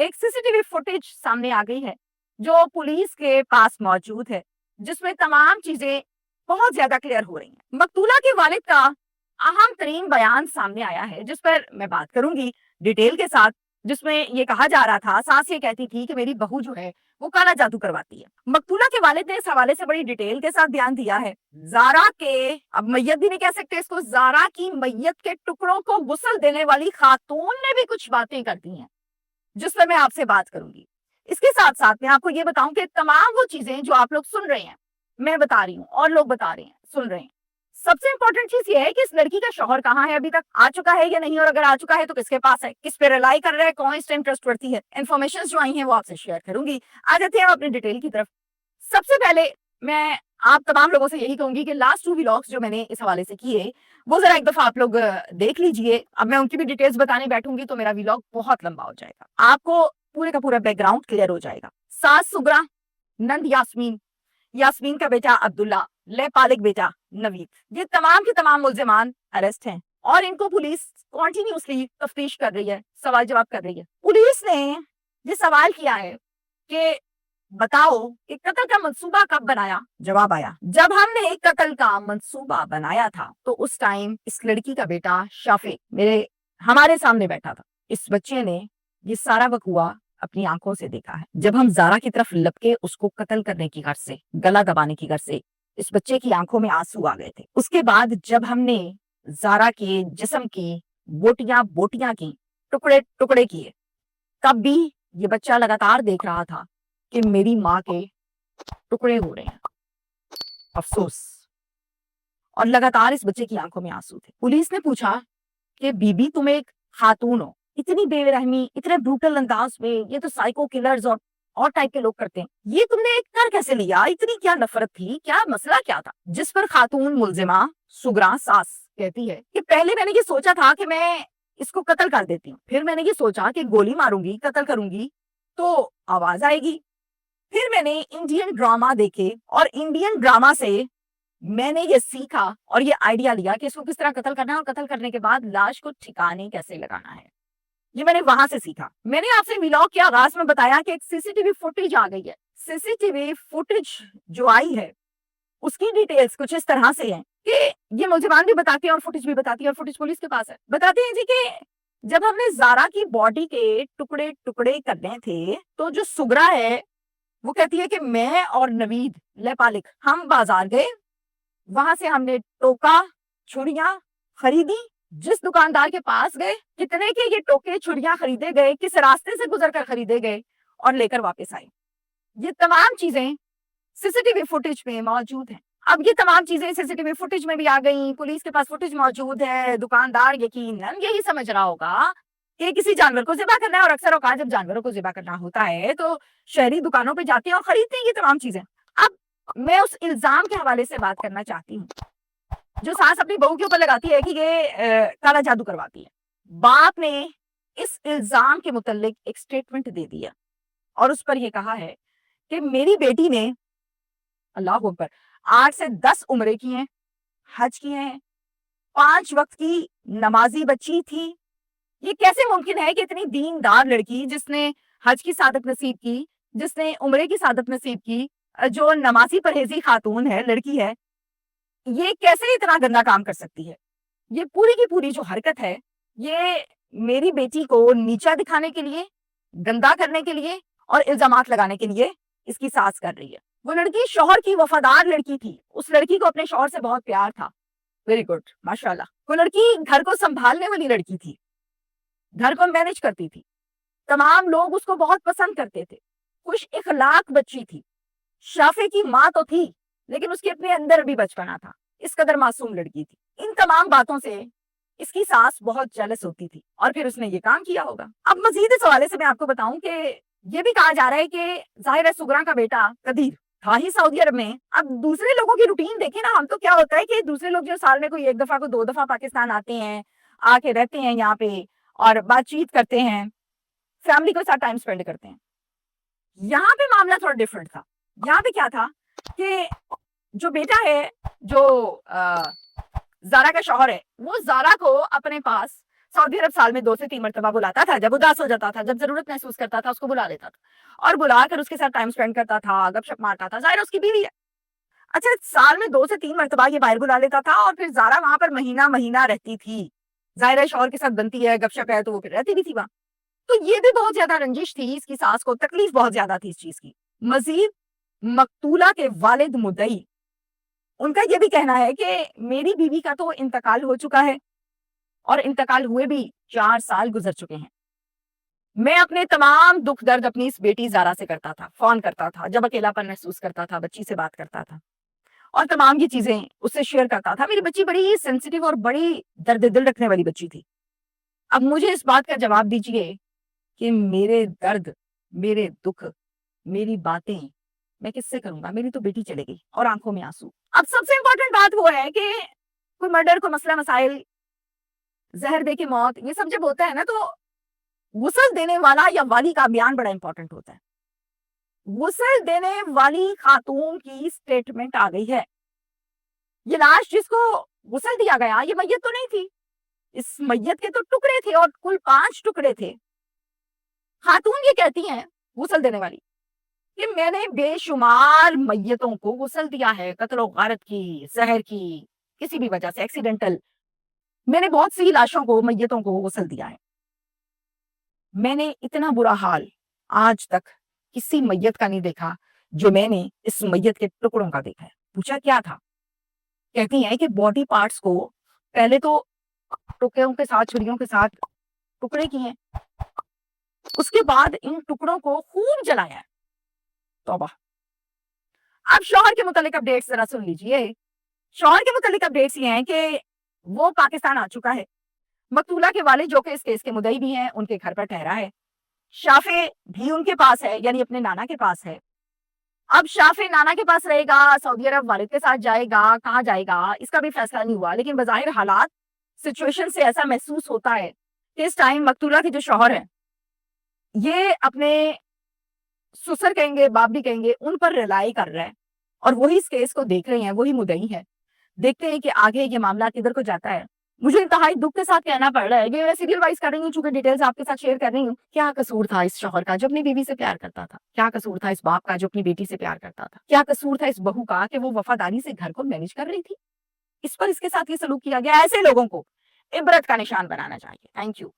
ایک CCTV footage سامنے آ گئی ہے جو پولیس کے پاس موجود ہے، جس میں تمام چیزیں بہت زیادہ کلیئر ہو رہی ہیں۔ مقتولہ کے والد کا اہم ترین بیان سامنے آیا ہے، جس پر میں بات کروں گی ڈیٹیل کے ساتھ، جس میں یہ کہا جا رہا تھا، ساس یہ کہتی تھی کہ میری بہو جو ہے وہ کالا جادو کرواتی ہے۔ مقتولہ کے والد نے اس حوالے سے بڑی ڈیٹیل کے ساتھ بیان دیا ہے۔ زارا کے، اب میت بھی نہیں کہہ سکتے اس کو، زارا کی میت کے ٹکڑوں کو غسل دینے والی خاتون نے بھی کچھ باتیں کر دی ہیں، جس پر میں آپ سے بات کروں گی۔ اس کے ساتھ ساتھ میں آپ کو یہ بتاؤں کہ تمام وہ چیزیں جو آپ لوگ سن رہے ہیں، میں بتا رہی ہوں اور لوگ بتا رہے ہیں، سن رہے ہیں، سب سے امپورٹنٹ چیز یہ ہے کہ اس لڑکی کا شوہر کہاں ہے، ابھی تک آ چکا ہے یا نہیں، اور اگر آ چکا ہے تو کس کے پاس ہے، کس پہ ریلائی کر رہا ہے، کون اس ٹائم ٹرسٹ ورتھی ہے۔ انفارمیشن جو آئی ہیں وہ آپ سے شیئر کروں گی۔ آ جاتے ہیں اپنی ڈیٹیل کی طرف۔ سب سے پہلے میں آپ تمام لوگوں سے یہی کہوں گی کہ لاسٹ 2 ولاگس جو میں نے اس حوالے سے کیے وہ ذرا ایک دفعہ آپ لوگ دیکھ لیجئے۔ اب میں ان کی بھی ڈیٹیلز بتانے بیٹھوں گی تو میرا ولاگ بہت لمبا ہو جائے گا، آپ کو پورے کا پورا بیک گراؤنڈ کلیئر ہو جائے گا۔ ساس سگرا، نند یاسمین، یاسمین کا بیٹا عبداللہ، لے پالک بیٹا نوید، یہ تمام کے تمام ملزمان اریسٹ ہیں اور ان کو پولیس کنٹینیوسلی تفتیش کر رہی ہے، سوال جواب کر رہی ہے۔ پولیس نے یہ سوال کیا ہے کہ بتاؤ کہ قتل کا منصوبہ کب بنایا؟ جواب آیا، جب ہم نے قتل کا منصوبہ بنایا تھا تو اس ٹائم اس لڑکی کا بیٹا شافق ہمارے سامنے بیٹھا تھا۔ اس بچے نے یہ سارا وقوع اپنی آنکھوں سے دیکھا ہے۔ جب ہم زارا کی طرف لپکے اس کو قتل کرنے کی غرض سے، گلا دبانے کی غرض سے، اس بچے کی آنکھوں میں آنسو آ گئے تھے۔ اس کے بعد جب ہم نے زارا کے جسم کی بوٹیاں کی، ٹکڑے ٹکڑے کیے، تب بھی یہ بچہ لگاتار دیکھ رہا تھا کہ میری ماں کے ٹکڑے ہو رہے ہیں۔ افسوس، اور لگاتار اس بچے کی آنکھوں میں آنسو تھے۔ پولیس نے پوچھا کہ بی بی تم ایک خاتون ہو، اتنی بے رحمی، اتنے بروٹل انداز میں، یہ تو سائیکو کلرز اور ٹائپ کے لوگ کرتے ہیں، یہ تم نے کر کیسے لیا؟ اتنی کیا نفرت تھی؟ کیا مسئلہ کیا تھا؟ جس پر خاتون ملزمہ سگرا ساس کہتی ہے کہ پہلے میں نے یہ سوچا تھا کہ میں اس کو قتل کر دیتی ہوں، پھر میں نے یہ سوچا کہ گولی ماروں گی، قتل کروں گی تو آواز آئے گی، پھر میں نے انڈین ڈراما دیکھے اور انڈین ڈراما سے میں نے یہ سیکھا اور یہ آئیڈیا لیا کہ اس کو کس طرح قتل کرنا ہے اور قتل کرنے کے بعد لاش کو ٹھکانے کیسے لگانا ہے۔ یہ میں نے وہاں سے سیکھا۔ میں نے آپ سے ولاگ کے آغاز میں بتایا کہ ایک CCTV فوٹیج آ گئی ہے۔ CCTV فوٹیج جو آئی ہے اس کی ڈیٹیلز کچھ اس طرح سے ہیں کہ یہ ملزمان بھی بتاتے ہیں اور فوٹیج بھی بتاتی ہے، اور فوٹیج پولیس کے پاس ہے۔ بتاتے ہیں جی کہ جب ہم نے زارا کی باڈی کے ٹکڑے ٹکڑے کرنے تھے تو جو سگرا ہے وہ کہتی ہے کہ میں اور نوید لے پالک ہم بازار گئے، وہاں سے ہم نے ٹوکا چھڑیاں خریدی، جس دکاندار کے پاس گئے، کتنے کے یہ ٹوکے چھڑیاں خریدے گئے، کس راستے سے گزر کر خریدے گئے، اور لے کر واپس آئے۔ یہ تمام چیزیں CCTV فوٹیج میں موجود ہیں۔ اب یہ تمام چیزیں CCTV فوٹیج میں بھی آ گئیں، پولیس کے پاس فوٹیج موجود ہے۔ دکاندار یقیناً یہی سمجھ رہا ہوگا کہ کسی جانور کو ذبح کرنا ہے، اور اکثر اوقات جب جانوروں کو ذبح کرنا ہوتا ہے تو شہری دکانوں پہ جاتے ہیں اور خریدتے ہیں یہ تمام چیزیں۔ اب میں اس الزام کے حوالے سے بات کرنا چاہتی ہوں جو ساس اپنی بہو کے اوپر لگاتی ہے کہ یہ کالا جادو کرواتی ہے۔ باپ نے اس الزام کے متعلق ایک سٹیٹمنٹ دے دیا اور اس پر یہ کہا ہے کہ میری بیٹی نے اللہ اکبر 8 سے 10 عمرے کی ہیں، حج کیے ہیں، 5 وقت کی نمازی بچی تھی۔ یہ کیسے ممکن ہے کہ اتنی دیندار لڑکی جس نے حج کی سعادت نصیب کی، جس نے عمرے کی سعادت نصیب کی، جو نمازی پرہیزی خاتون ہے، لڑکی ہے، یہ کیسے اتنا گندا کام کر سکتی ہے؟ یہ پوری کی پوری جو حرکت ہے یہ میری بیٹی کو نیچا دکھانے کے لیے، گندا کرنے کے لیے اور الزامات لگانے کے لیے اس کی ساس کر رہی ہے۔ وہ لڑکی شوہر کی وفادار لڑکی تھی، اس لڑکی کو اپنے شوہر سے بہت پیار تھا۔ ویری گڈ، ماشاءاللہ۔ وہ لڑکی گھر کو سنبھالنے والی لڑکی تھی، گھر کو مینج کرتی تھی، تمام لوگ اس کو بہت پسند کرتے تھے، خوش اخلاق بچی تھی۔ شافع کی ماں تو تھی لیکن اس کے اپنے اندر بھی بچپنا تھا، اس قدر معصوم لڑکی تھی۔ ان تمام باتوں سے اس کی ساس بہت جیلس ہوتی تھی اور پھر اس نے یہ کام کیا ہوگا۔ اب مزید اس حوالے سے میں آپ کو بتاؤں کہ یہ بھی کہا جا رہا ہے کہ ظاہر ہے سگرا کا بیٹا قدیر تھا ہی سعودی عرب میں۔ اب دوسرے لوگوں کی روٹین دیکھیں نا، ہم تو کیا ہوتا ہے کہ دوسرے لوگ جو سال میں کوئی 1 دفعہ کو 2 دفعہ پاکستان آتے ہیں، آ کے رہتے ہیں یہاں پہ اور بات چیت کرتے ہیں، فیملی کے ساتھ ٹائم سپینڈ کرتے ہیں۔ یہاں پہ معاملہ تھوڑا ڈفرنٹ تھا۔ یہاں پہ کیا تھا کہ جو بیٹا ہے، جو زارا کا شوہر ہے، وہ زارا کو اپنے پاس سعودی عرب سال میں 2 سے 3 مرتبہ بلاتا تھا، جب اداس ہو جاتا تھا، جب ضرورت محسوس کرتا تھا اس کو بلا لیتا تھا اور بلا کر اس کے ساتھ ٹائم اسپینڈ کرتا تھا، گپ شپ مارتا تھا. ظاہر اس کی بیوی ہے. اچھا سال میں 2 سے 3 مرتبہ یہ باہر بلا لیتا تھا اور پھر زارا وہاں پر مہینہ مہینہ رہتی تھی. ظاہر ہے شوہر کے ساتھ بنتی ہے، گپ شپ ہے تو وہ پھر رہتی بھی تھی وہاں. تو یہ بھی بہت زیادہ رنجش تھی اس کی ساس کو، تکلیف بہت زیادہ تھی اس چیز کی. مزید مقتولہ کے والد مدعی ان کا یہ بھی کہنا ہے کہ میری بیوی کا تو انتقال ہو چکا ہے اور انتقال ہوئے بھی 4 سال گزر چکے ہیں. میں اپنے تمام دکھ درد اپنی اس بیٹی زارا سے کرتا تھا، فون کرتا تھا جب اکیلا پن محسوس کرتا تھا، بچی سے بات کرتا تھا اور تمام یہ چیزیں اس سے شیئر کرتا تھا. میری بچی بڑی سینسیٹیو اور بڑی درد دل رکھنے والی بچی تھی. اب مجھے اس بات کا جواب دیجئے کہ میرے درد، میرے دکھ، میری باتیں میں کس سے کروں گا؟ میری تو بیٹی چلے گئی اور آنکھوں میں آنسو. اب سب سے امپورٹنٹ بات وہ ہے کہ کوئی مرڈر، کوئی مسئلہ مسائل، زہر دے کے موت، یہ سب جب ہوتا ہے نا تو غسل دینے والا یا والی کا بیان بڑا امپورٹنٹ ہوتا ہے. غسل دینے والی خاتون کی سٹیٹمنٹ آ گئی ہے. یہ لاش جس کو غسل دیا گیا یہ میت تو نہیں تھی، اس میت کے تو ٹکڑے تھے اور کل 5 ٹکڑے تھے. خاتون یہ کہتی ہیں غسل دینے والی کہ میں نے بے شمار میتوں کو غسل دیا ہے، قتل و غارت کی، زہر کی، کسی بھی وجہ سے ایکسیڈنٹل. میں نے بہت سی لاشوں کو، میتوں کو غسل دیا ہے. میں نے اتنا برا حال آج تک کسی میت کا نہیں دیکھا جو میں نے اس میت کے ٹکڑوں کا دیکھا ہے. پوچھا کیا تھا؟ کہتی ہیں کہ باڈی پارٹس کو پہلے تو ٹکڑوں کے ساتھ، چھریوں کے ساتھ ٹکڑے کیے، اس کے بعد ان ٹکڑوں کو خوب جلایا ہے. توبہ. اب شوہر کے متعلق اپڈیٹس ذرا سن لیجئے. شوہر کے متعلق اپڈیٹس یہ ہیں کہ وہ پاکستان آ چکا ہے. مقتولہ کے والد جو کہ اس کیس کے مدعی بھی ہیں ان کے گھر پر ٹھہرا ہے. شافع بھی ان کے پاس ہے، یعنی اپنے نانا کے پاس ہے. اب شافع نانا کے پاس رہے گا، سعودی عرب والد کے ساتھ جائے گا، کہاں جائے گا اس کا بھی فیصلہ نہیں ہوا، لیکن بظاہر حالات سچویشن سے ایسا محسوس ہوتا ہے کہ اس ٹائم مقتولہ کے جو شوہر ہیں یہ اپنے سسر کہیں گے، باپ بھی کہیں گے، ان پر ریلائی کر رہا ہے اور وہی اس کیس کو دیکھ رہے ہیں، وہی مدعی ہے. دیکھتے ہیں کہ آگے یہ معاملہ کدھر کو جاتا ہے. مجھے انتہائی دکھ کے ساتھ کہنا پڑ رہا ہے کہ میں سیریل وائز کر رہی ہوں چونکہ ڈیٹیلز آپ کے ساتھ شیئر کر رہی ہوں. کیا قصور تھا اس شوہر کا جو اپنی بیوی سے پیار کرتا تھا؟ کیا قصور تھا اس باپ کا جو اپنی بیٹی سے پیار کرتا تھا؟ کیا قصور تھا اس بہو کا کہ وہ وفاداری سے گھر کو مینج کر رہی تھی؟ اس پر اس کے ساتھ یہ سلوک کیا گیا. ایسے لوگوں کو عبرت کا نشان بنانا چاہیے. Thank you.